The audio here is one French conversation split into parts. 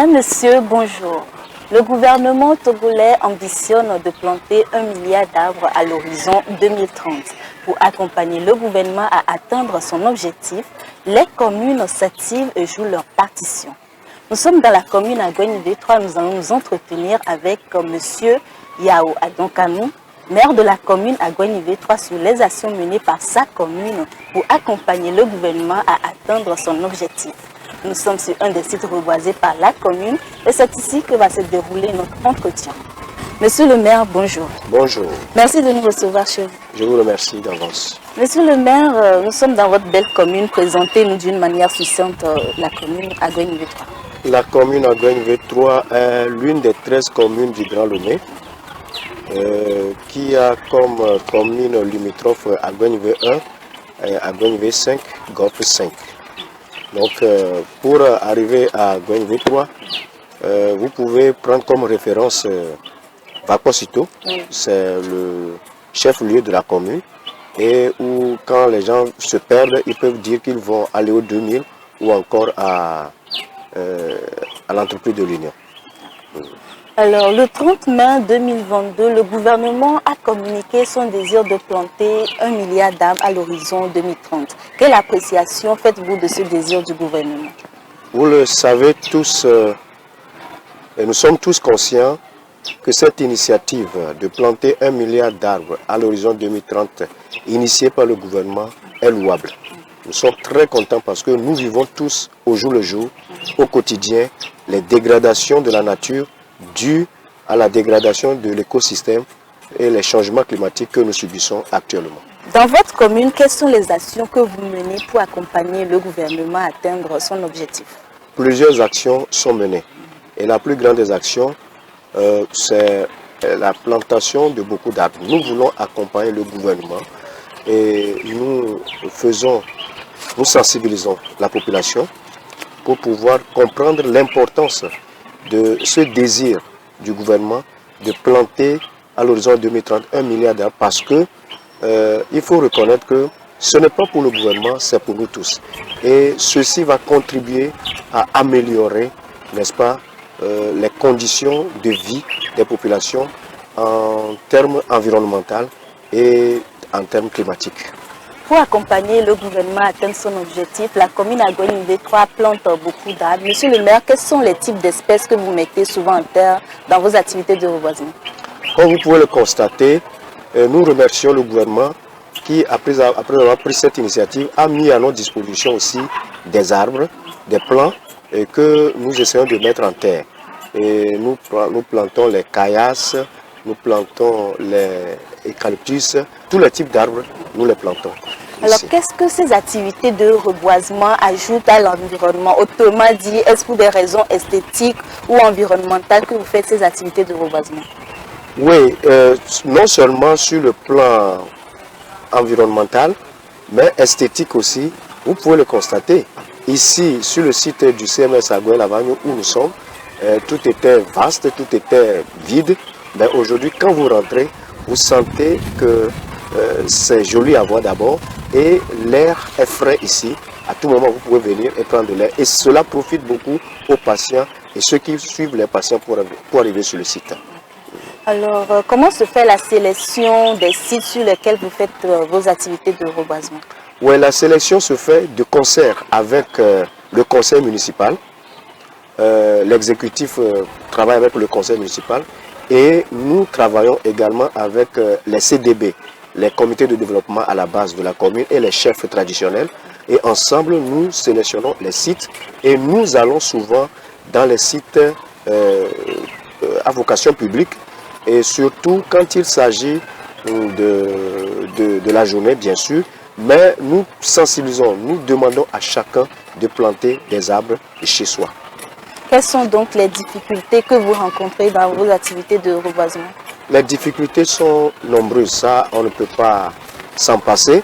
Mesdames, Messieurs, bonjour. Le gouvernement togolais ambitionne de planter 1 milliard d'arbres à l'horizon 2030. Pour accompagner le gouvernement à atteindre son objectif, les communes s'activent et jouent leur partition. Nous sommes dans la commune à Goignivé-3. Nous allons nous entretenir avec M. Yao Adonkanou, maire de la commune à Goignivé-3, sur les actions menées par sa commune pour accompagner le gouvernement à atteindre son objectif. Nous sommes sur un des sites reboisés par la commune et c'est ici que va se dérouler notre entretien. Monsieur le maire, bonjour. Bonjour. Merci de nous recevoir chez vous. Je vous remercie d'avance. Monsieur le maire, nous sommes dans votre belle commune. Présentez-nous d'une manière succincte la commune à Goignivé-3. La commune à Goignivé-3 est l'une des 13 communes du Grand Lomé qui a comme commune limitrophe à Goignivé 1 et à Goignivé 5, Golfe 5. Donc pour arriver à Goignivé-3, vous pouvez prendre comme référence Vakosito, c'est le chef-lieu de la commune, et où quand les gens se perdent, ils peuvent dire qu'ils vont aller au 2000 ou encore à l'entreprise de l'Union. Alors, le 30 mai 2022, le gouvernement a communiqué son désir de planter 1 milliard d'arbres à l'horizon 2030. Quelle appréciation faites-vous de ce désir du gouvernement? Vous le savez tous, et nous sommes tous conscients que cette initiative de planter 1 milliard d'arbres à l'horizon 2030, initiée par le gouvernement, est louable. Nous sommes très contents parce que nous vivons tous au jour le jour, au quotidien, les dégradations de la nature dues à la dégradation de l'écosystème et les changements climatiques que nous subissons actuellement. Dans votre commune, quelles sont les actions que vous menez pour accompagner le gouvernement à atteindre son objectif? Plusieurs actions sont menées. Et la plus grande des actions, c'est la plantation de beaucoup d'arbres. Nous voulons accompagner le gouvernement et nous sensibilisons la population pour pouvoir comprendre l'importance de ce désir du gouvernement de planter à l'horizon 2030 1 milliard d'arbres parce que il faut reconnaître que ce n'est pas pour le gouvernement, c'est pour nous tous. Et ceci va contribuer à améliorer, n'est-ce pas, les conditions de vie des populations en termes environnementaux et en termes climatiques. Pour accompagner le gouvernement à atteindre son objectif, la commune à Goignivé-3 plante beaucoup d'arbres. Monsieur le maire, quels sont les types d'espèces que vous mettez souvent en terre dans vos activités de reboisement? Comme vous pouvez le constater, nous remercions le gouvernement qui, après avoir pris cette initiative, a mis à notre disposition aussi des arbres, des plants que nous essayons de mettre en terre. Et nous plantons les caillasses, nous plantons les eucalyptus, tous les types d'arbres, nous les plantons. Alors, qu'est-ce que ces activités de reboisement ajoutent à l'environnement? Autrement dit, est-ce pour des raisons esthétiques ou environnementales que vous faites ces activités de reboisement? Oui, non seulement sur le plan environnemental, mais esthétique aussi. Vous pouvez le constater. Ici, sur le site du CMS à Goël-Lavagno, où nous sommes, tout était vaste, tout était vide. Mais aujourd'hui, quand vous rentrez, vous sentez que c'est joli à voir d'abord et l'air est frais ici. À tout moment, vous pouvez venir et prendre de l'air. Et cela profite beaucoup aux patients et ceux qui suivent les patients pour arriver sur le site. Alors, comment se fait la sélection des sites sur lesquels vous faites vos activités de reboisement? Oui, la sélection se fait de concert avec le conseil municipal. L'exécutif travaille avec le conseil municipal et nous travaillons également avec les CDB, les comités de développement à la base de la commune et les chefs traditionnels. Et ensemble, nous sélectionnons les sites et nous allons souvent dans les sites à vocation publique et surtout quand il s'agit de la journée, bien sûr, mais nous sensibilisons, nous demandons à chacun de planter des arbres chez soi. Quelles sont donc les difficultés que vous rencontrez dans vos activités de reboisement? Les difficultés sont nombreuses, ça on ne peut pas s'en passer.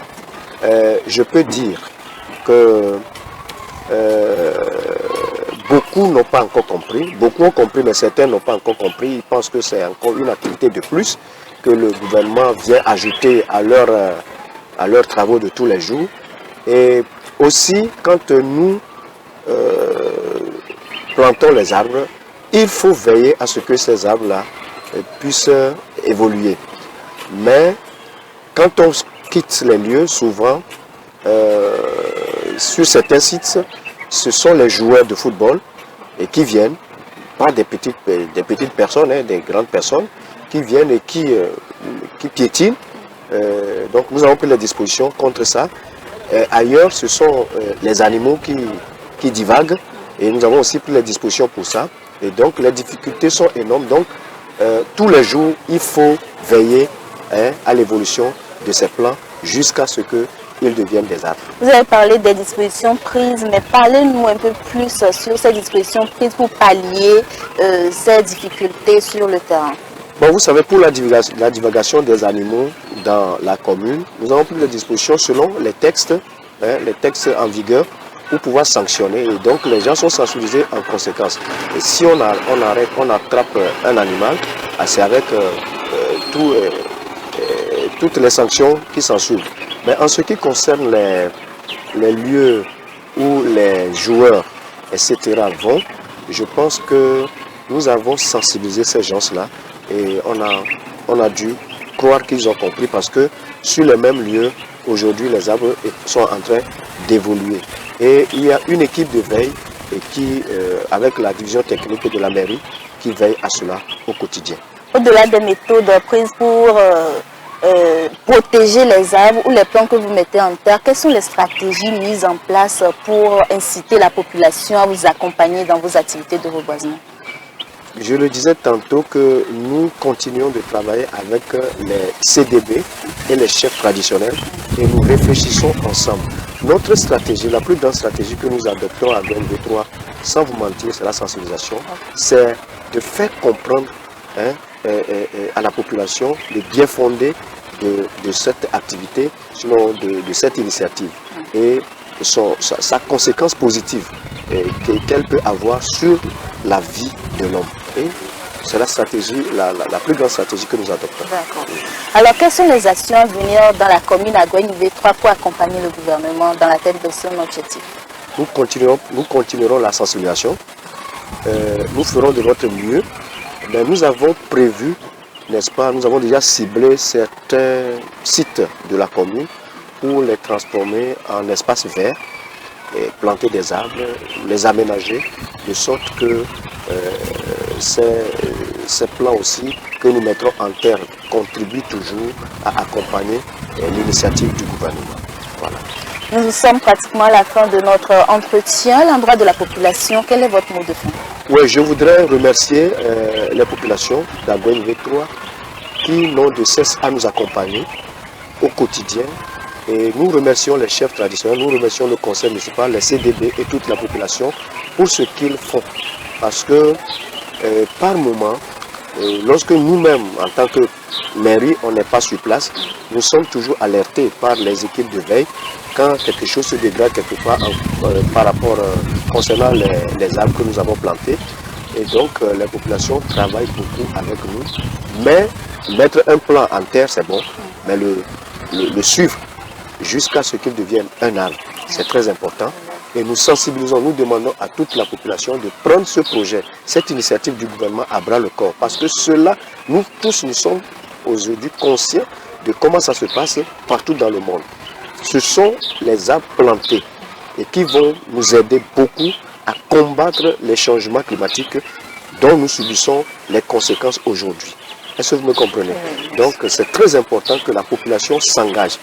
Je peux dire que beaucoup n'ont pas encore compris, beaucoup ont compris mais certains n'ont pas encore compris, ils pensent que c'est encore une activité de plus que le gouvernement vient ajouter à leurs travaux de tous les jours. Et aussi quand nous plantons les arbres, il faut veiller à ce que ces arbres-là puissent évoluer. Mais quand on quitte les lieux, souvent, sur certains sites, ce sont les joueurs de football et qui viennent, pas des petites personnes, hein, des grandes personnes, qui viennent et qui piétinent. Donc nous avons pris les dispositions contre ça. Ailleurs, ce sont les animaux qui divaguent et nous avons aussi pris les dispositions pour ça. Et donc les difficultés sont énormes. Donc tous les jours, il faut veiller à l'évolution de ces plants jusqu'à ce qu'ils deviennent des arbres. Vous avez parlé des dispositions prises, mais parlez-nous un peu plus sur ces dispositions prises pour pallier ces difficultés sur le terrain. Bon, vous savez, pour la divagation des animaux dans la commune, nous avons pris des dispositions selon les textes en vigueur pour pouvoir sanctionner. Et donc, les gens sont sensibilisés en conséquence. Et si on attrape un animal, c'est avec toutes les sanctions qui s'ensuivent. Mais en ce qui concerne les lieux où les joueurs, etc. vont, je pense que nous avons sensibilisé ces gens-là et on a dû croire qu'ils ont compris parce que sur les mêmes lieux, aujourd'hui, les arbres sont en train d'évoluer. Et il y a une équipe de veille avec la division technique de la mairie qui veille à cela au quotidien. Au-delà des méthodes prises pour protéger les arbres ou les plants que vous mettez en terre, quelles sont les stratégies mises en place pour inciter la population à vous accompagner dans vos activités de reboisement? Je le disais tantôt que nous continuons de travailler avec les CDB et les chefs traditionnels et nous réfléchissons ensemble. Notre stratégie, la plus grande stratégie que nous adoptons à BNV3, sans vous mentir, c'est la sensibilisation, c'est de faire comprendre à la population le bien fondé de cette activité, sinon de cette initiative et sa conséquence positive qu'elle peut avoir sur la vie de l'homme. C'est la stratégie, la plus grande stratégie que nous adoptons. D'accord. Alors, quelles sont les actions à venir dans la commune Aguaye-Nivé-3 pour accompagner le gouvernement dans l'atteinte de son objectif? Nous continuerons la sensibilisation. Nous ferons de notre mieux. Mais nous avons prévu, n'est-ce pas, nous avons déjà ciblé certains sites de la commune pour les transformer en espaces verts, et planter des arbres, les aménager, de sorte que ces plans aussi que nous mettrons en terre contribuent toujours à accompagner l'initiative du gouvernement. Voilà. Nous sommes pratiquement à la fin de notre entretien. À l'endroit de la population, quel est votre mot de fin? Oui, je voudrais remercier les populations d'Aguaye-Nivé-3 qui n'ont de cesse à nous accompagner au quotidien. Et nous remercions les chefs traditionnels, nous remercions le conseil municipal, les CDB et toute la population pour ce qu'ils font. Parce que par moment, lorsque nous-mêmes, en tant que mairie, on n'est pas sur place, nous sommes toujours alertés par les équipes de veille quand quelque chose se dégrade quelque part par rapport concernant les arbres que nous avons plantés. Et donc les populations travaillent beaucoup avec nous. Mais mettre un plan en terre, c'est bon, mais le suivre jusqu'à ce qu'il devienne un arbre, c'est très important. Et nous sensibilisons, nous demandons à toute la population de prendre ce projet, cette initiative du gouvernement à bras le corps. Parce que cela, nous tous, nous sommes aujourd'hui conscients de comment ça se passe partout dans le monde. Ce sont les arbres plantés et qui vont nous aider beaucoup à combattre les changements climatiques dont nous subissons les conséquences aujourd'hui. Est-ce que vous me comprenez? Donc c'est très important que la population s'engage.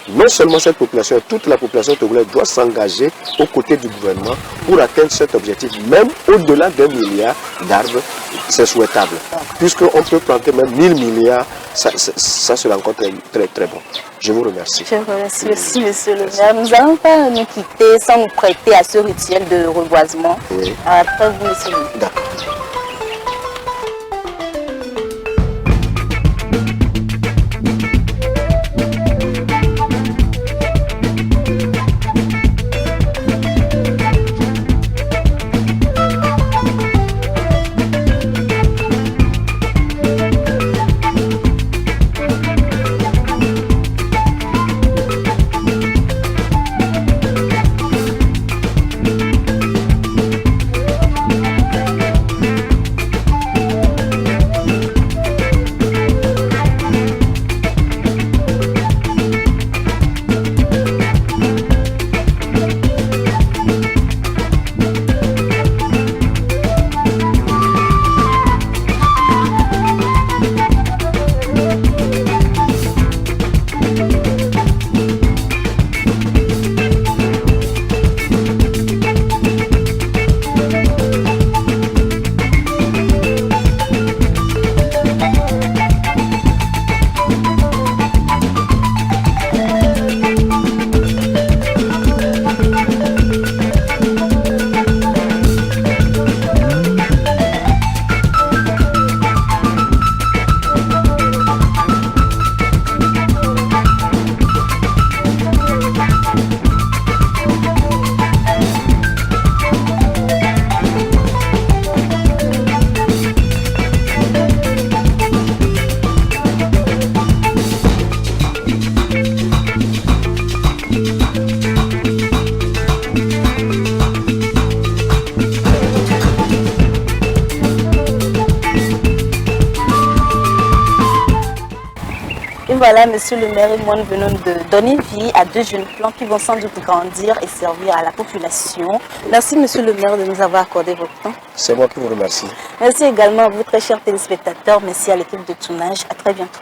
Non seulement cette population, toute la population togolaise doit s'engager aux côtés du gouvernement pour atteindre cet objectif. Même au-delà d'1 milliard d'arbres, c'est souhaitable. Puisqu'on peut planter même 1000 milliards, ça sera encore très, très bon. Je vous remercie. Je vous remercie aussi, monsieur le maire. Nous n'allons pas nous quitter sans nous prêter à ce rituel de reboisement. Oui. Après vous, monsieur le maire. D'accord. Et voilà, monsieur le maire et moi, nous venons de donner vie à 2 jeunes plants qui vont sans doute grandir et servir à la population. Merci, monsieur le maire, de nous avoir accordé votre temps. C'est moi qui vous remercie. Merci également à vous, très chers téléspectateurs. Merci à l'équipe de tournage. À très bientôt.